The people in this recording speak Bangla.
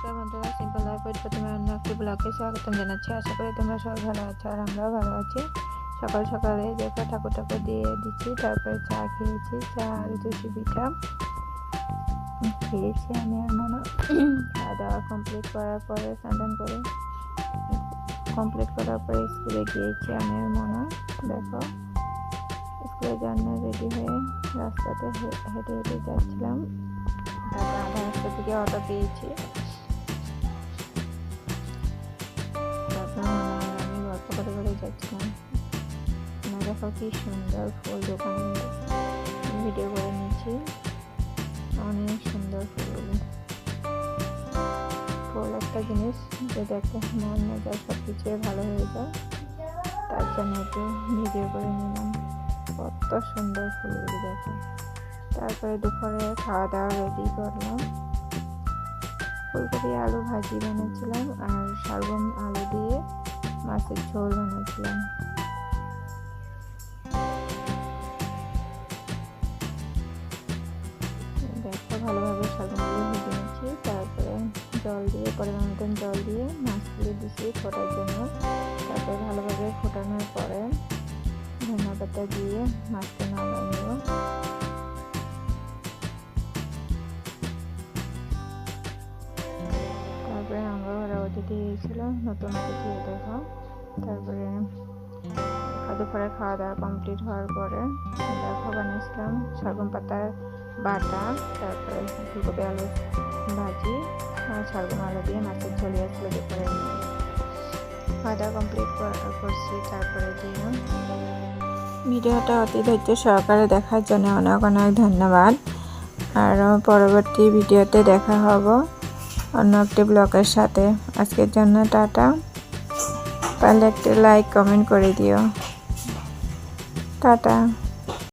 নমস্কার বন্ধুরা, সিম্পল লাইফ উইথ প্রথমে অন্য একটি ব্লগে স্বাগতম জানাচ্ছি। আশা করি তোমরা সবাই ভালো আছো আর আমরাও ভালো আছি। সকাল সকালে দেখো ঠাকুর দিয়ে দিচ্ছি, তারপরে চা খেয়েছি, চা আর দুধি পিঠা খেয়েছি আমি আর মনে। খাওয়া দাওয়া কমপ্লিট করার পরে স্নান করে স্কুলে গিয়েছি আমি আর মনে। দেখো স্কুলের জন্য রেডি হয়ে রাস্তাতে হেঁটে হেঁটে যাচ্ছিলাম। তারপর আধা রাস্তা থেকে অটো পেয়েছি। তারপর আমি গল্প করে যাচ্ছিলাম। দেখো কি সুন্দর ফুল, দোকানে ভিডিও করে নিয়েছি। অনেক সুন্দর ফুল একটা জিনিস যে দেখতে মন না যায়, সব কিছুই ভালো হয়ে যায়, তার জন্য একটু ভিডিও করে নিলাম। কত সুন্দর ফুলগুলি দেখো। তারপরে দুপুরে খাওয়া দাওয়া রেডি করলাম। ফুলকপি আলু ভাজি বানিয়েছিলাম আর শালগম আলু দিয়ে মাছের ঝোল বানিয়েছিলাম। দেখো ভালোভাবে শালগমগুলো ভেজে নিচ্ছি। তারপরে জল দিয়ে পরিমাণ মতন জল দিয়ে মাছগুলো দিচ্ছি ফোটার জন্য। তারপরে ভালোভাবে ফোটানোর পরে ধনিয়া পাতা দিয়ে মাছটা নামিয়ে নেব। তারপরে আমরা ওরা অতিথি এসেছিল, নতুন অতিথি দেখো। তারপরে দুপুরে খাওয়া দাওয়া কমপ্লিট হওয়ার পরে দেখো বানিয়েছিলাম শালগম পাতার বাটা, তারপরে ফুলকপি আলু ভাজি আর শালগম আলু দিয়ে মাছের ঝোল আসছিল। দুপুরে খাওয়া দাওয়া কমপ্লিট করছি। তারপরে দিয়ে ভিডিওটা অতি ধৈর্য সহকারে দেখার জন্য অনেক অনেক ধন্যবাদ। আর পরবর্তী ভিডিওতে দেখা হবে অন্য একটি ব্লগের সাথে। আজকের জন্য টাটা। পারলে একটি লাইক কমেন্ট করে দিও। টাটা।